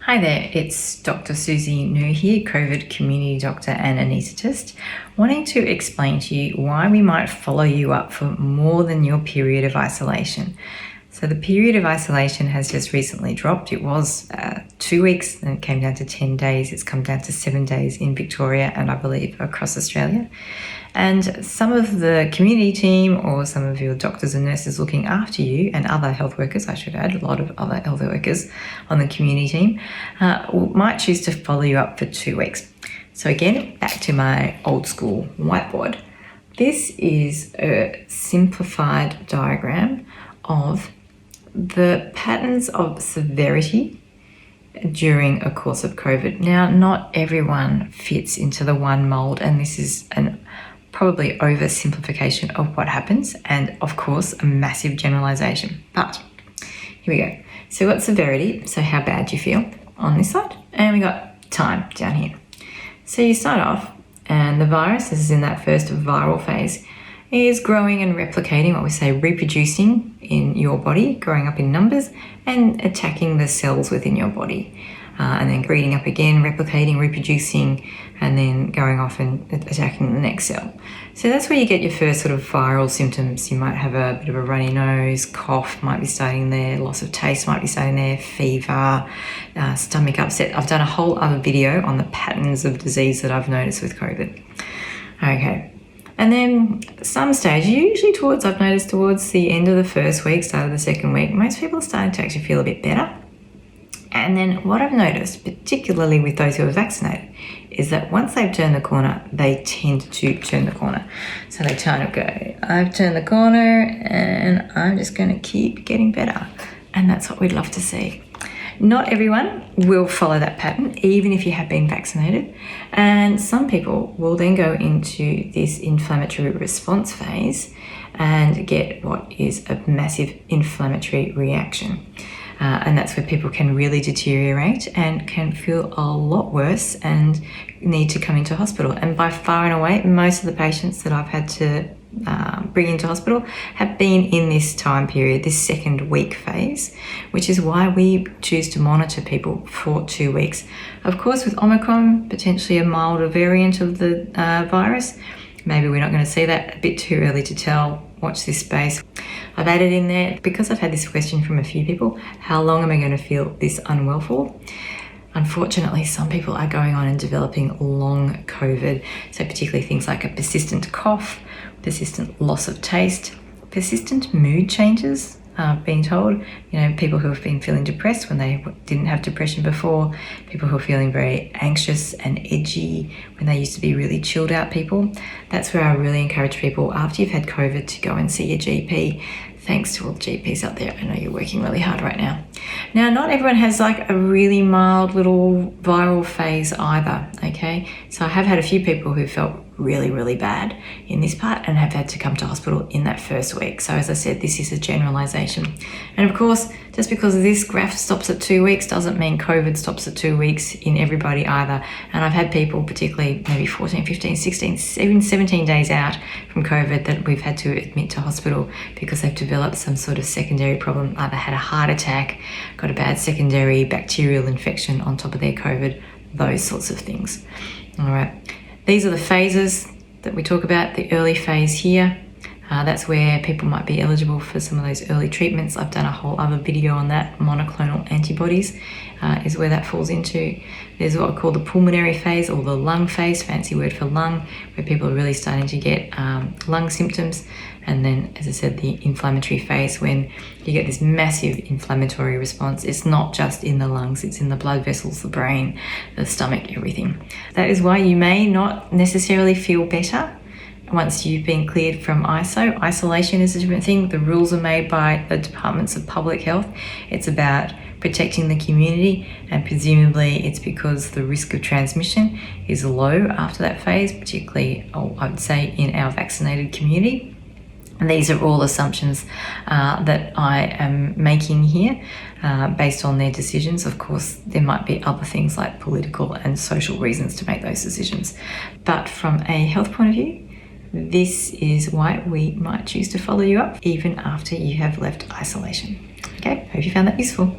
Hi there, it's Dr. Susie New here, COVID community doctor and anaesthetist, wanting to explain to you why we might follow you up for more than your period of isolation. So the period of isolation has just recently dropped. It was 2 weeks, then it came down to 10 days. It's come down to 7 days in Victoria and I believe across Australia. And some of the community team or some of your doctors and nurses looking after you and other health workers, I should add, a lot of other health workers on the community team might choose to follow you up for 2 weeks. So again, back to my old school whiteboard. This is a simplified diagram of the patterns of severity during a course of COVID. Now, not everyone fits into the one mold, and this is probably oversimplification of what happens, and of course, a massive generalization. But here we go. So we've got severity, so how bad you feel on this side, and we got time down here. So you start off, and the virus, this is in that first viral phase, is growing and replicating, what we say reproducing in your body, growing up in numbers and attacking the cells within your body. And then breeding up again, replicating, reproducing, and then going off and attacking the next cell. So that's where you get your first sort of viral symptoms. You might have a bit of a runny nose, cough might be starting there, loss of taste might be starting there, fever, stomach upset. I've done a whole other video on the patterns of disease that I've noticed with COVID. Okay. And then at some stage, usually I've noticed towards the end of the first week, start of the second week, most people are starting to actually feel a bit better. And then what I've noticed, particularly with those who are vaccinated, is that once they've turned the corner, they tend to turn the corner. So they kind of go, I've turned the corner and I'm just going to keep getting better. And that's what we'd love to see. Not everyone will follow that pattern, even if you have been vaccinated. And some people will then go into this inflammatory response phase and get what is a massive inflammatory reaction. And that's where people can really deteriorate and can feel a lot worse and need to come into hospital. And by far and away, most of the patients that I've had to bring into hospital have been in this time period, this second week phase, which is why we choose to monitor people for 2 weeks. Of course, with Omicron, potentially a milder variant of the virus, maybe we're not going to see that, a bit too early to tell. Watch this space. I've added in there, because I've had this question from a few people, how long am I going to feel this unwell for? Unfortunately, some people are going on and developing long COVID. So particularly things like a persistent cough, persistent loss of taste, persistent mood changes. I've been told, people who have been feeling depressed when they didn't have depression before, people who are feeling very anxious and edgy when they used to be really chilled out people. That's where I really encourage people, after you've had COVID, to go and see your GP. Thanks to all the GPs out there. I know you're working really hard right now. Now, not everyone has like a really mild little viral phase either, okay? So I have had a few people who felt really, really bad in this part and have had to come to hospital in that first week. So as I said, this is a generalization. And of course, just because this graph stops at 2 weeks doesn't mean COVID stops at 2 weeks in everybody either. And I've had people, particularly maybe 14, 15, 16, even 17 days out from COVID, that we've had to admit to hospital because they've developed some sort of secondary problem, either had a heart attack, got a bad secondary bacterial infection on top of their COVID, those sorts of things. All right. These are the phases that we talk about, the early phase here. That's where people might be eligible for some of those early treatments. I've done a whole other video on that. Monoclonal antibodies is where that falls into. There's what I call the pulmonary phase, or the lung phase, fancy word for lung, where people are really starting to get lung symptoms. And then, as I said, the inflammatory phase, when you get this massive inflammatory response. It's not just in the lungs, it's in the blood vessels, the brain, the stomach, everything. That is why you may not necessarily feel better once you've been cleared from ISO. Isolation is a different thing. The rules are made by the departments of public health. It's about protecting the community, and presumably it's because the risk of transmission is low after that phase, particularly, I would say, in our vaccinated community. And these are all assumptions that I am making here based on their decisions. Of course, there might be other things like political and social reasons to make those decisions. But from a health point of view, this is why we might choose to follow you up even after you have left isolation. Okay, hope you found that useful.